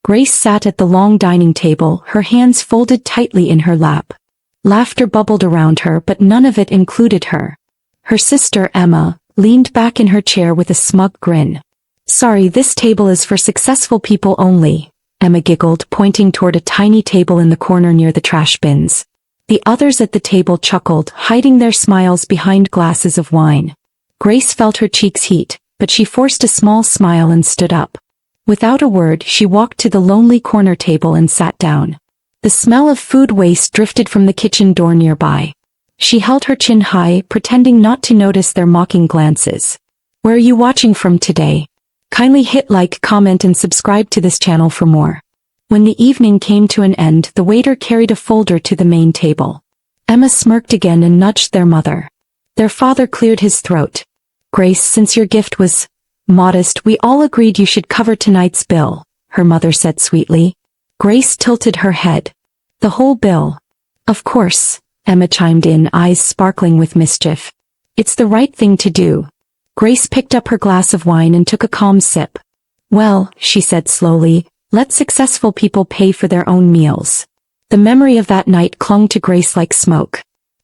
Grace sat at the long dining table, her hands folded tightly in her lap. Laughter bubbled around her, but none of it included her. Her sister, Emma, leaned back in her chair with a smug grin. "Sorry, this table is for successful people only," Emma giggled, pointing toward a tiny table in the corner near the trash bins. The others at the table chuckled, hiding their smiles behind glasses of wine. Grace felt her cheeks heat, but she forced a small smile and stood up. Without a word, she walked to the lonely corner table and sat down. The smell of food waste drifted from the kitchen door nearby. She held her chin high, pretending not to notice their mocking glances. "Where are you watching from today? Kindly hit like, comment and subscribe to this channel for more." When the evening came to an end, the waiter carried a folder to the main table. Emma smirked again and nudged their mother. Their father cleared his throat. "Grace, since your gift was modest, we all agreed you should cover tonight's bill," her mother said sweetly. Grace tilted her head. "The whole bill?" "Of course," Emma chimed in, eyes sparkling with mischief. "It's the right thing to do." Grace picked up her glass of wine and took a calm sip. "Well," she said slowly, "let successful people pay for their own meals." The memory of that night clung to Grace like smoke.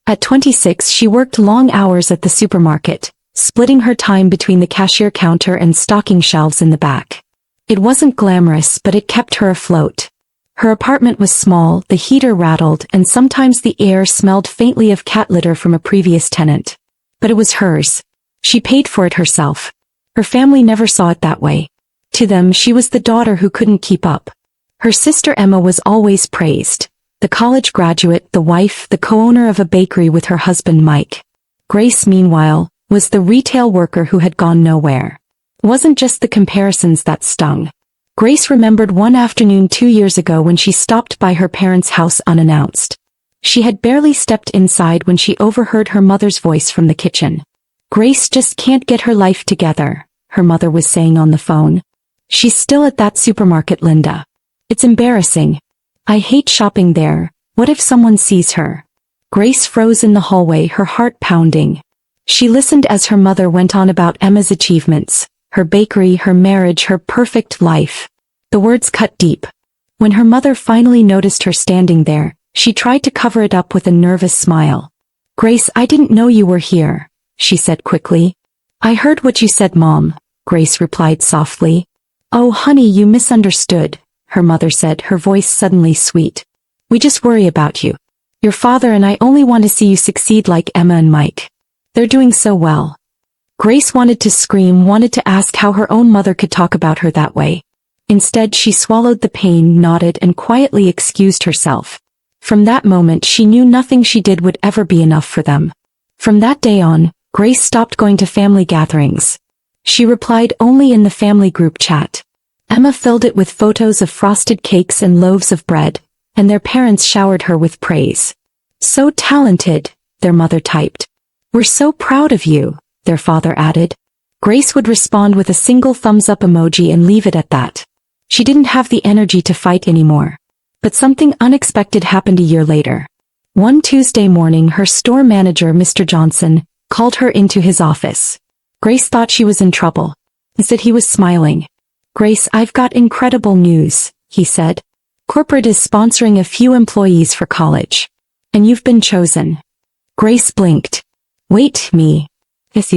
At 26, she worked long hours at the supermarket, splitting her time between the cashier counter and stocking shelves in the back. It wasn't glamorous, but it kept her afloat. Her apartment was small, the heater rattled, and sometimes the air smelled faintly of cat litter from a previous tenant. But it was hers. She paid for it herself. Her family never saw it that way. To them, she was the daughter who couldn't keep up. Her sister Emma was always praised. The college graduate, the wife, the co-owner of a bakery with her husband Mike. Grace, meanwhile, was the retail worker who had gone nowhere. It wasn't just the comparisons that stung. Grace remembered one afternoon 2 years ago when she stopped by her parents' house unannounced. She had barely stepped inside when she overheard her mother's voice from the kitchen. "Grace just can't get her life together," her mother was saying on the phone. "She's still at that supermarket, Linda. It's embarrassing. I hate shopping there. What if someone sees her?" Grace froze in the hallway, her heart pounding. She listened as her mother went on about Emma's achievements, her bakery, her marriage, her perfect life. The words cut deep. When her mother finally noticed her standing there, she tried to cover it up with a nervous smile. "Grace, I didn't know you were here," she said quickly. "I heard what you said, Mom," Grace replied softly. "Oh, honey, you misunderstood," her mother said, her voice suddenly sweet. "We just worry about you. Your father and I only want to see you succeed like Emma and Mike. They're doing so well." Grace wanted to scream, wanted to ask how her own mother could talk about her that way. Instead, she swallowed the pain, nodded, and quietly excused herself. From that moment, she knew nothing she did would ever be enough for them. From that day on, Grace stopped going to family gatherings. She replied only in the family group chat. Emma filled it with photos of frosted cakes and loaves of bread, and their parents showered her with praise. "So talented," their mother typed. "We're so proud of you," their father added. Grace would respond with a single thumbs-up emoji and leave it at that. She didn't have the energy to fight anymore. But something unexpected happened a year later. One Tuesday morning, her store manager, Mr. Johnson, called her into his office. Grace thought she was in trouble. Instead, he was smiling. "Grace, I've got incredible news," he said. "Corporate is sponsoring a few employees for college. And you've been chosen." Grace blinked. "Wait, me?" "Yes,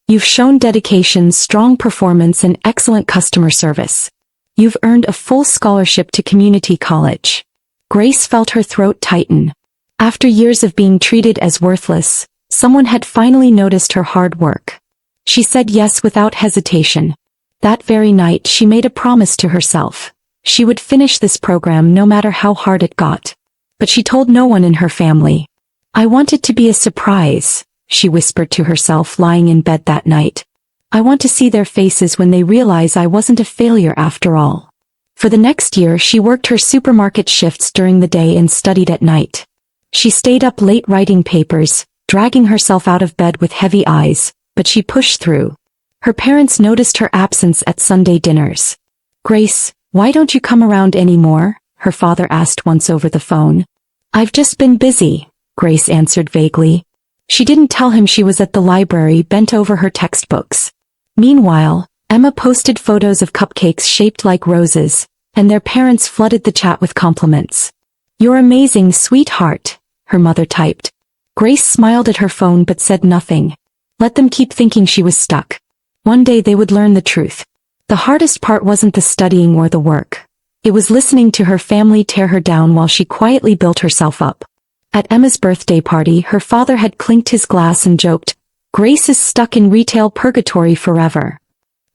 you've shown dedication, strong performance, and excellent customer service. You've earned a full scholarship to community college." Grace felt her throat tighten. After years of being treated as worthless, someone had finally noticed her hard work. She said yes without hesitation. That very night, she made a promise to herself. She would finish this program no matter how hard it got. But she told no one in her family. "I want it to be a surprise," she whispered to herself lying in bed that night. "I want to see their faces when they realize I wasn't a failure after all." For the next year, she worked her supermarket shifts during the day and studied at night. She stayed up late writing papers, dragging herself out of bed with heavy eyes, but she pushed through. Her parents noticed her absence at Sunday dinners. "Grace, why don't you come around anymore?" her father asked once over the phone. "I've just been busy," Grace answered vaguely. She didn't tell him she was at the library, bent over her textbooks. Meanwhile, Emma posted photos of cupcakes shaped like roses, and their parents flooded the chat with compliments. "You're amazing, sweetheart," her mother typed. Grace smiled at her phone but said nothing. Let them keep thinking she was stuck. One day they would learn the truth. The hardest part wasn't the studying or the work. It was listening to her family tear her down while she quietly built herself up. At Emma's birthday party, her father had clinked his glass and joked, "Grace is stuck in retail purgatory forever."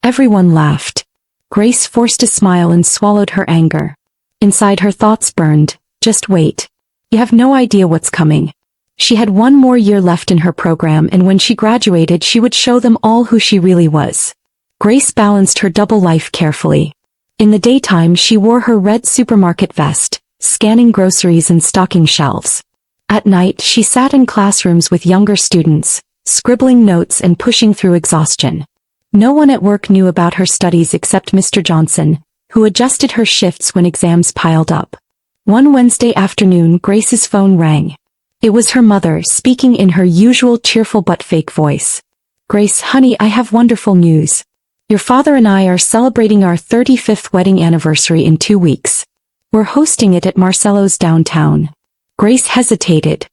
Everyone laughed. Grace forced a smile and swallowed her anger. Inside her thoughts burned. Just wait. You have no idea what's coming. She had one more year left in her program, and when she graduated she would show them all who she really was. Grace balanced her double life carefully. In the daytime she wore her red supermarket vest, scanning groceries and stocking shelves. At night she sat in classrooms with younger students, scribbling notes and pushing through exhaustion. No one at work knew about her studies except Mr. Johnson, who adjusted her shifts when exams piled up. One Wednesday afternoon Grace's phone rang. It was her mother speaking in her usual cheerful but fake voice. "Grace, honey, I have wonderful news. Your father and I are celebrating our 35th wedding anniversary in 2 weeks. We're hosting it at Marcello's downtown." Grace hesitated.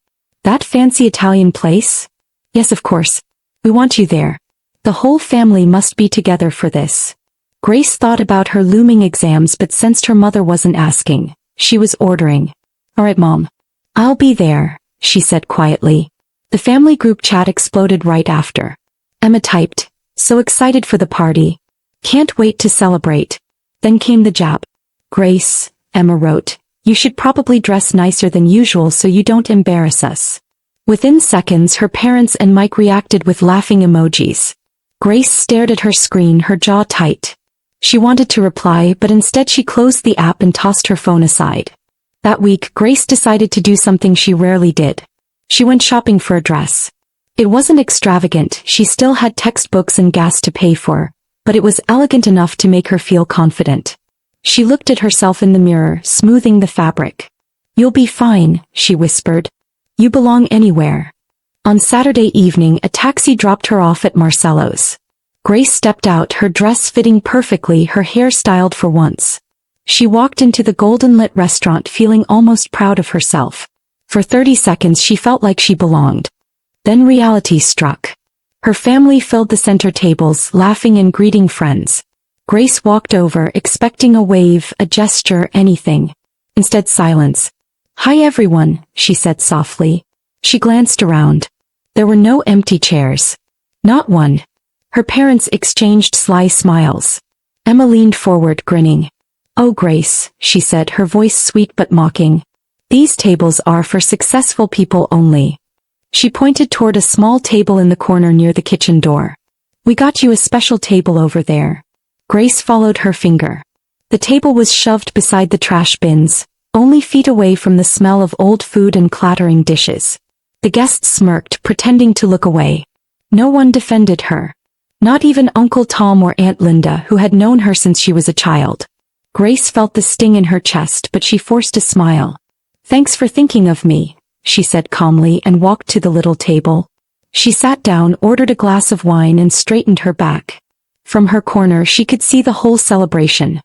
"That fancy Italian place?" "Yes, of course. We want you there. The whole family must be together for this." Grace thought about her looming exams but sensed her mother wasn't asking. She was ordering. "All right, Mom. I'll be there," she said quietly. The family group chat exploded right after. Emma typed, "So excited for the party. Can't wait to celebrate." Then came the jab. "Grace," Emma wrote, "you should probably dress nicer than usual so you don't embarrass us." Within seconds her parents and Mike reacted with laughing emojis. Grace stared at her screen, her jaw tight. She wanted to reply, but instead she closed the app and tossed her phone aside. That week Grace decided to do something she rarely did. She went shopping for a dress. It wasn't extravagant, she still had textbooks and gas to pay for, but it was elegant enough to make her feel confident. She looked at herself in the mirror, smoothing the fabric. "You'll be fine," she whispered. "You belong anywhere." On Saturday evening a taxi dropped her off at Marcello's. Grace stepped out, her dress fitting perfectly, her hair styled for once. She walked into the golden-lit restaurant feeling almost proud of herself. For 30 seconds she felt like she belonged. Then reality struck. Her family filled the center tables, laughing and greeting friends. Grace walked over, expecting a wave, a gesture, anything. Instead, silence. "Hi everyone," she said softly. She glanced around. There were no empty chairs. Not one. Her parents exchanged sly smiles. Emma leaned forward, grinning. "Oh Grace," she said, her voice sweet but mocking. "These tables are for successful people only." She pointed toward a small table in the corner near the kitchen door. "We got you a special table over there." Grace followed her finger. The table was shoved beside the trash bins, only feet away from the smell of old food and clattering dishes. The guests smirked, pretending to look away. No one defended her. Not even Uncle Tom or Aunt Linda, who had known her since she was a child. Grace felt the sting in her chest, but she forced a smile. "Thanks for thinking of me," she said calmly and walked to the little table. She sat down, ordered a glass of wine and straightened her back. From her corner she could see the whole celebration.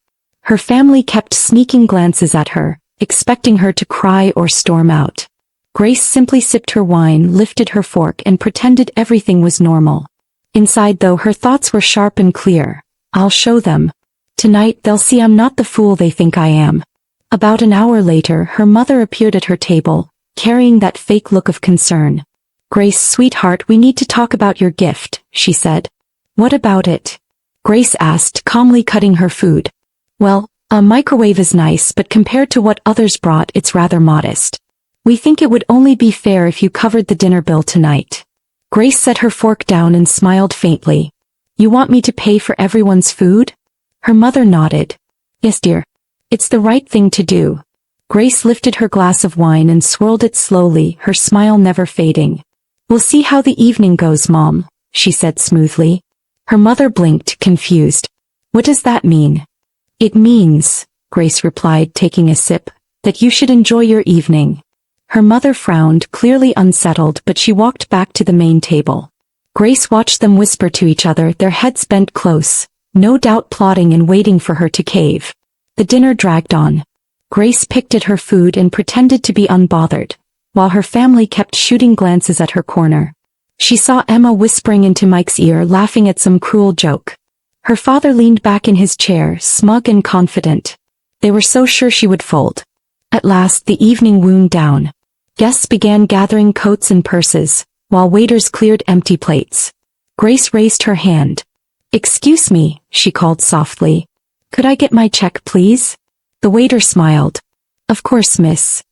Her family kept sneaking glances at her, expecting her to cry or storm out. Grace simply sipped her wine, lifted her fork and pretended everything was normal. Inside though her thoughts were sharp and clear. "I'll show them. Tonight they'll see I'm not the fool they think I am." About an hour later her mother appeared at her table, carrying that fake look of concern. "Grace, sweetheart, we need to talk about your gift," she said. "What about it?" Grace asked, calmly cutting her food. "Well, a microwave is nice, but compared to what others brought it's rather modest. We think it would only be fair if you covered the dinner bill tonight." Grace set her fork down and smiled faintly. "You want me to pay for everyone's food?" Her mother nodded. "Yes, dear. It's the right thing to do." Grace lifted her glass of wine and swirled it slowly, her smile never fading. "We'll see how the evening goes, Mom," she said smoothly. Her mother blinked, confused. "What does that mean?" "It means," Grace replied, taking a sip, "that you should enjoy your evening." Her mother frowned, clearly unsettled, but she walked back to the main table. Grace watched them whisper to each other, their heads bent close, no doubt plotting and waiting for her to cave. The dinner dragged on. Grace picked at her food and pretended to be unbothered, while her family kept shooting glances at her corner. She saw Emma whispering into Mike's ear, laughing at some cruel joke. Her father leaned back in his chair, smug and confident. They were so sure she would fold. At last the evening wound down. Guests began gathering coats and purses, while waiters cleared empty plates. Grace raised her hand. "Excuse me," she called softly. "Could I get my check, please?" The waiter smiled. "Of course, miss."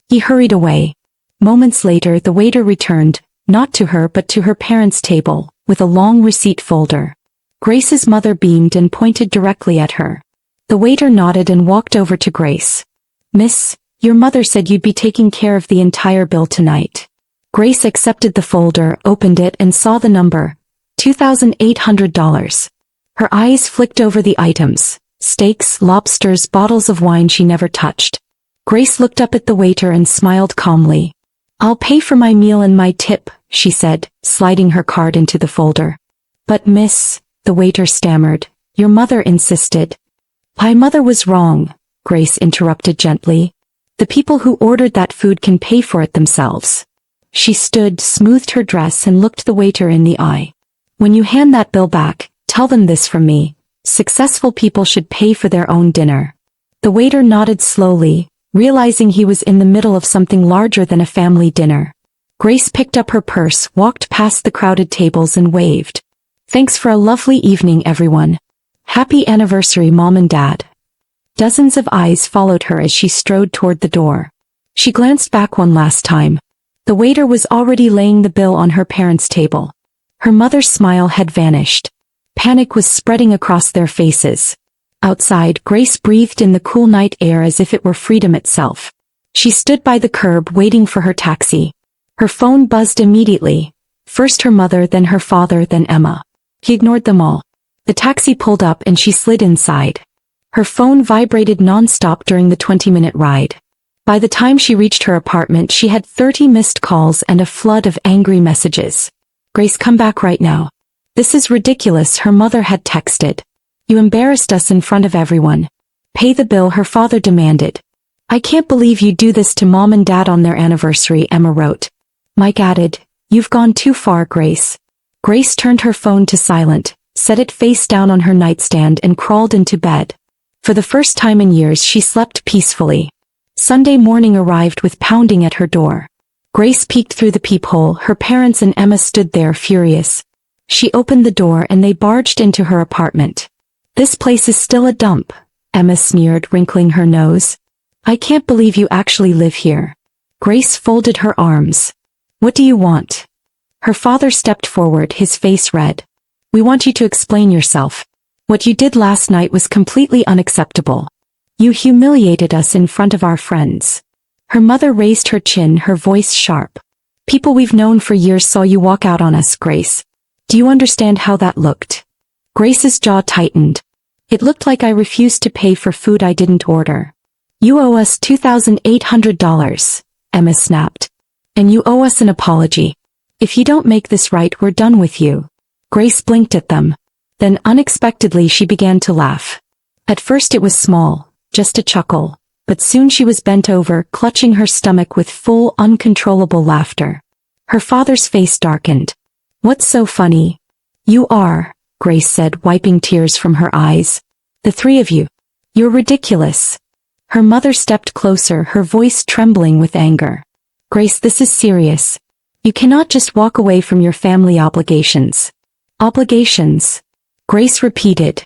He hurried away. Moments later the waiter returned, not to her but to her parents' table, with a long receipt folder. Grace's mother beamed and pointed directly at her. The waiter nodded and walked over to Grace. "Miss, your mother said you'd be taking care of the entire bill tonight." Grace accepted the folder, opened it and saw the number, $2,800. Her eyes flicked over the items, steaks, lobsters, bottles of wine she never touched. Grace looked up at the waiter and smiled calmly. "I'll pay for my meal and my tip," she said, sliding her card into the folder. "But miss," the waiter stammered, "your mother insisted." "My mother was wrong," Grace interrupted gently. "The people who ordered that food can pay for it themselves." She stood, smoothed her dress and looked the waiter in the eye. "When you hand that bill back, tell them this from me. Successful people should pay for their own dinner." The waiter nodded slowly, realizing he was in the middle of something larger than a family dinner. Grace picked up her purse, walked past the crowded tables and waved. "Thanks for a lovely evening, everyone. Happy anniversary, Mom and Dad." Dozens of eyes followed her as she strode toward the door. She glanced back one last time. The waiter was already laying the bill on her parents' table. Her mother's smile had vanished. Panic was spreading across their faces. Outside, Grace breathed in the cool night air as if it were freedom itself. She stood by the curb waiting for her taxi. Her phone buzzed immediately. First her mother, then her father, then Emma. He ignored them all. The taxi pulled up and she slid inside. Her phone vibrated non-stop during the 20-minute ride. By the time she reached her apartment she had 30 missed calls and a flood of angry messages. "Grace, come back right now. This is ridiculous," her mother had texted. "You embarrassed us in front of everyone. Pay the bill," her father demanded. "I can't believe you do this to Mom and Dad on their anniversary," Emma wrote. Mike added, "You've gone too far, Grace." Grace turned her phone to silent, set it face down on her nightstand and crawled into bed. For the first time in years she slept peacefully. Sunday morning arrived with pounding at her door. Grace peeked through the peephole. Her parents and Emma stood there furious. She opened the door and they barged into her apartment. "This place is still a dump," Emma sneered, wrinkling her nose. "I can't believe you actually live here." Grace folded her arms. "What do you want?" Her father stepped forward, his face red. "We want you to explain yourself. What you did last night was completely unacceptable. You humiliated us in front of our friends." Her mother raised her chin, her voice sharp. "People we've known for years saw you walk out on us, Grace. Do you understand how that looked?" Grace's jaw tightened. "It looked like I refused to pay for food I didn't order." "You owe us $2,800, Emma snapped. "And you owe us an apology. If you don't make this right, we're done with you." Grace blinked at them. Then unexpectedly she began to laugh. At first it was small, just a chuckle, but soon she was bent over, clutching her stomach with full, uncontrollable laughter. Her father's face darkened. "What's so funny?" "You are," Grace said, wiping tears from her eyes. "The three of you. You're ridiculous." Her mother stepped closer, her voice trembling with anger. "Grace, this is serious. You cannot just walk away from your family obligations." "Obligations?" Grace repeated.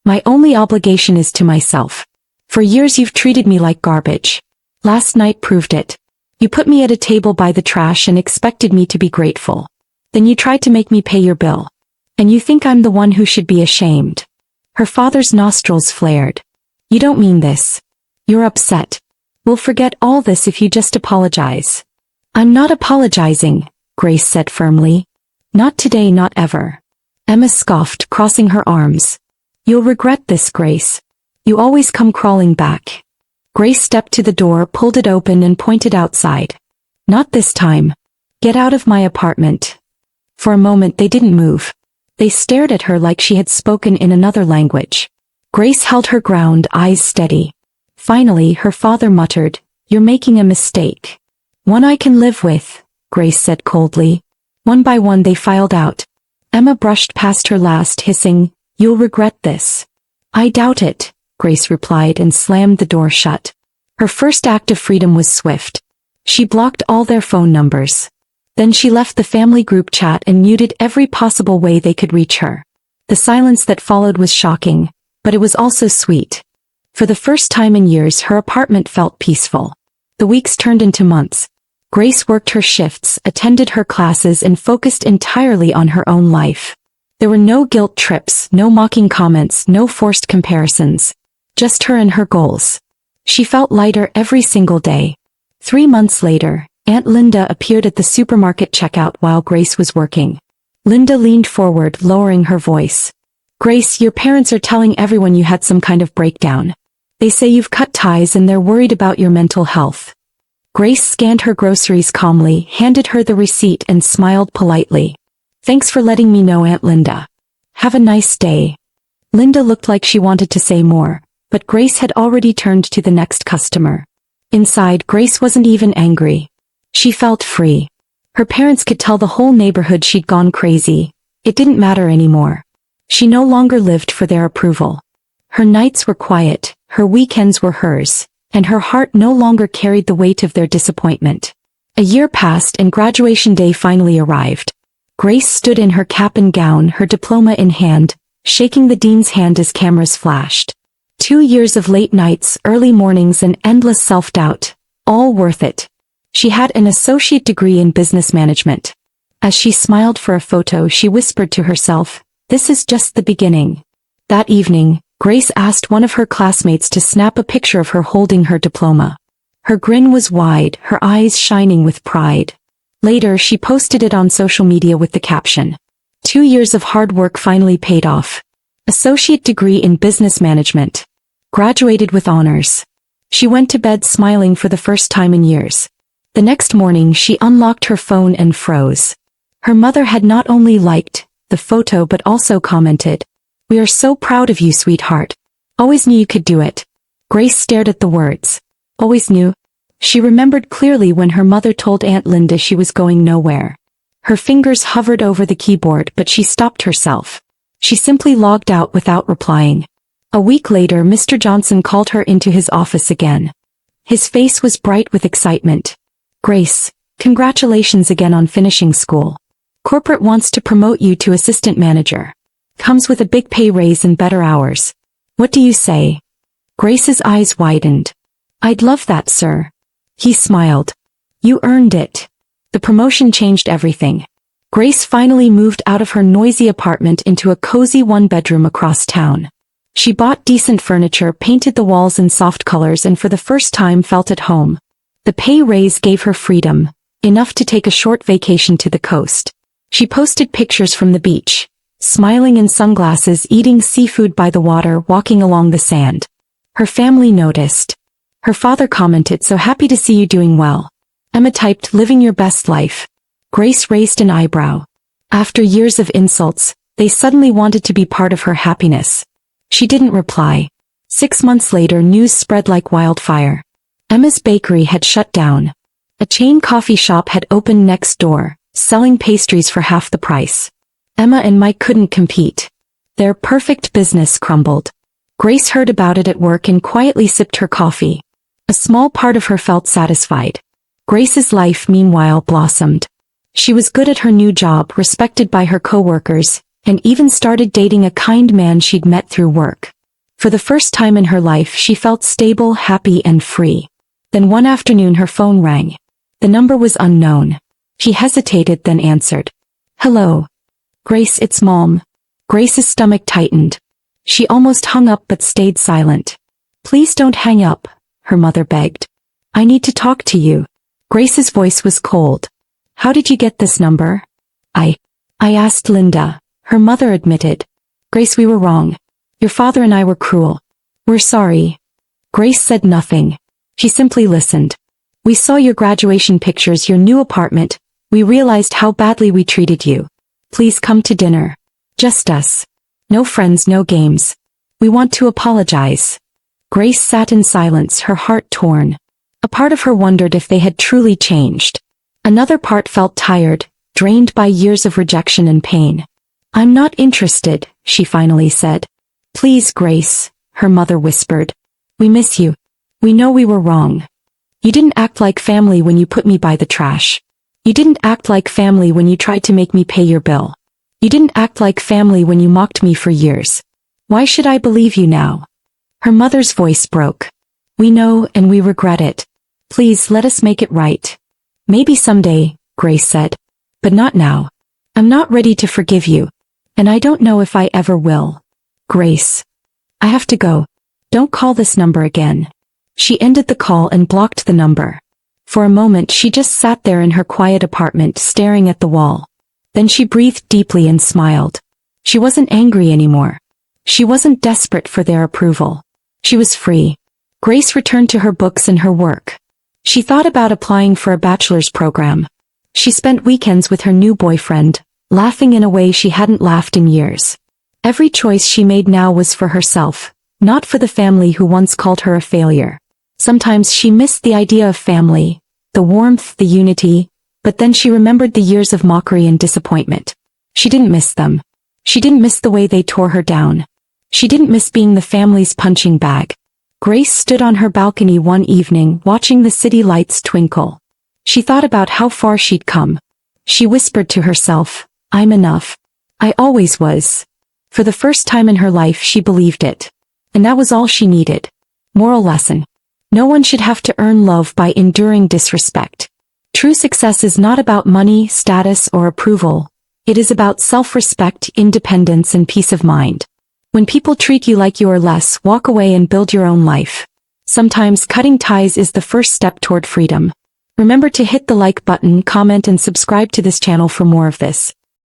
"My only obligation is to myself. For years you've treated me like garbage. Last night proved it. You put me at a table by the trash and expected me to be grateful. Then you tried to make me pay your bill. And you think I'm the one who should be ashamed." Her father's nostrils flared. "You don't mean this. You're upset. We'll forget all this if you just apologize." "I'm not apologizing," Grace said firmly. "Not today, not ever." Emma scoffed, crossing her arms. "You'll regret this, Grace. You always come crawling back." Grace stepped to the door, pulled it open and pointed outside. "Not this time. Get out of my apartment." For a moment they didn't move. They stared at her like she had spoken in another language. Grace held her ground, eyes steady. Finally, her father muttered, "You're making a mistake." "One I can live with," Grace said coldly. One by one they filed out. Emma brushed past her last, hissing, "You'll regret this." "I doubt it," Grace replied and slammed the door shut. Her first act of freedom was swift. She blocked all their phone numbers. Then she left the family group chat and muted every possible way they could reach her. The silence that followed was shocking, but it was also sweet. For the first time in years, her apartment felt peaceful. The weeks turned into months. Grace worked her shifts, attended her classes, and focused entirely on her own life. There were no guilt trips, no mocking comments, no forced comparisons. Just her and her goals. She felt lighter every single day. 3 months later, Aunt Linda appeared at the supermarket checkout while Grace was working. Linda leaned forward, lowering her voice. "Grace, your parents are telling everyone you had some kind of breakdown. They say you've cut ties and they're worried about your mental health." Grace scanned her groceries calmly, handed her the receipt and smiled politely. "Thanks for letting me know, Aunt Linda. Have a nice day." Linda looked like she wanted to say more, but Grace had already turned to the next customer. Inside, Grace wasn't even angry. She felt free. Her parents could tell the whole neighborhood she'd gone crazy. It didn't matter anymore. She no longer lived for their approval. Her nights were quiet, her weekends were hers, and her heart no longer carried the weight of their disappointment. A year passed and graduation day finally arrived. Grace stood in her cap and gown, her diploma in hand, shaking the dean's hand as cameras flashed. 2 years of late nights, early mornings, and endless self-doubt, all worth it. She had an associate degree in business management. As she smiled for a photo, she whispered to herself, "This is just the beginning." That evening, Grace asked one of her classmates to snap a picture of her holding her diploma. Her grin was wide, her eyes shining with pride. Later, she posted it on social media with the caption, 2 years of hard work finally paid off. Associate degree in business management. Graduated with honors. She went to bed smiling for the first time in years. The next morning, she unlocked her phone and froze. Her mother had not only liked the photo but also commented, "We are so proud of you, sweetheart. Always knew you could do it." Grace stared at the words. Always knew? She remembered clearly when her mother told Aunt Linda she was going nowhere. Her fingers hovered over the keyboard, but she stopped herself. She simply logged out without replying. A week later, Mr. Johnson called her into his office again. His face was bright with excitement. "Grace, congratulations again on finishing school. Corporate wants to promote you to assistant manager. Comes with a big pay raise and better hours. What do you say?" Grace's eyes widened. "I'd love that, sir." He smiled. "You earned it." The promotion changed everything. Grace finally moved out of her noisy apartment into a cozy one-bedroom across town. She bought decent furniture, painted the walls in soft colors, and for the first time felt at home. The pay raise gave her freedom, enough to take a short vacation to the coast. She posted pictures from the beach, smiling in sunglasses, eating seafood by the water, walking along the sand. Her family noticed. Her father commented, "So happy to see you doing well." Emma typed, "Living your best life." Grace raised an eyebrow. After years of insults, they suddenly wanted to be part of her happiness. She didn't reply. 6 months later, news spread like wildfire. Emma's bakery had shut down. A chain coffee shop had opened next door, selling pastries for half the price. Emma and Mike couldn't compete. Their perfect business crumbled. Grace heard about it at work and quietly sipped her coffee. A small part of her felt satisfied. Grace's life, meanwhile, blossomed. She was good at her new job, respected by her coworkers, and even started dating a kind man she'd met through work. For the first time in her life, she felt stable, happy, and free. Then one afternoon her phone rang. The number was unknown. She hesitated, then answered. "Hello. Grace, it's Mom." Grace's stomach tightened. She almost hung up but stayed silent. "Please don't hang up," her mother begged. "I need to talk to you." Grace's voice was cold. "How did you get this number?" I asked Linda," her mother admitted. "Grace, we were wrong. Your father and I were cruel. We're sorry." Grace said nothing. She simply listened. "We saw your graduation pictures, your new apartment. We realized how badly we treated you. Please come to dinner. Just us. No friends, no games. We want to apologize. Grace sat in silence, her heart torn. A part of her wondered if they had truly changed. Another part felt tired, drained by years of rejection and pain. I'm not interested, she finally said. Please, Grace, her mother whispered. We miss you. We know we were wrong. You didn't act like family when you put me by the trash. You didn't act like family when you tried to make me pay your bill. You didn't act like family when you mocked me for years. Why should I believe you now? Her mother's voice broke. We know and we regret it. Please let us make it right. Maybe someday, Grace said. But not now. I'm not ready to forgive you. And I don't know if I ever will. Grace. I have to go. Don't call this number again. She ended the call and blocked the number. For a moment she just sat there in her quiet apartment staring at the wall. Then she breathed deeply and smiled. She wasn't angry anymore. She wasn't desperate for their approval. She was free. Grace returned to her books and her work. She thought about applying for a bachelor's program. She spent weekends with her new boyfriend, laughing in a way she hadn't laughed in years. Every choice she made now was for herself, not for the family who once called her a failure. Sometimes she missed the idea of family, the warmth, the unity, but then she remembered the years of mockery and disappointment. She didn't miss them. She didn't miss the way they tore her down. She didn't miss being the family's punching bag. Grace stood on her balcony one evening watching the city lights twinkle. She thought about how far she'd come. She whispered to herself, I'm enough. I always was. For the first time in her life she believed it. And that was all she needed. Moral lesson. No one should have to earn love by enduring disrespect. True success is not about money, status, or approval. It is about self-respect, independence, and peace of mind. When people treat you like you are less, walk away and build your own life. Sometimes cutting ties is the first step toward freedom. Remember to hit the like button, comment, and subscribe to this channel for more of this.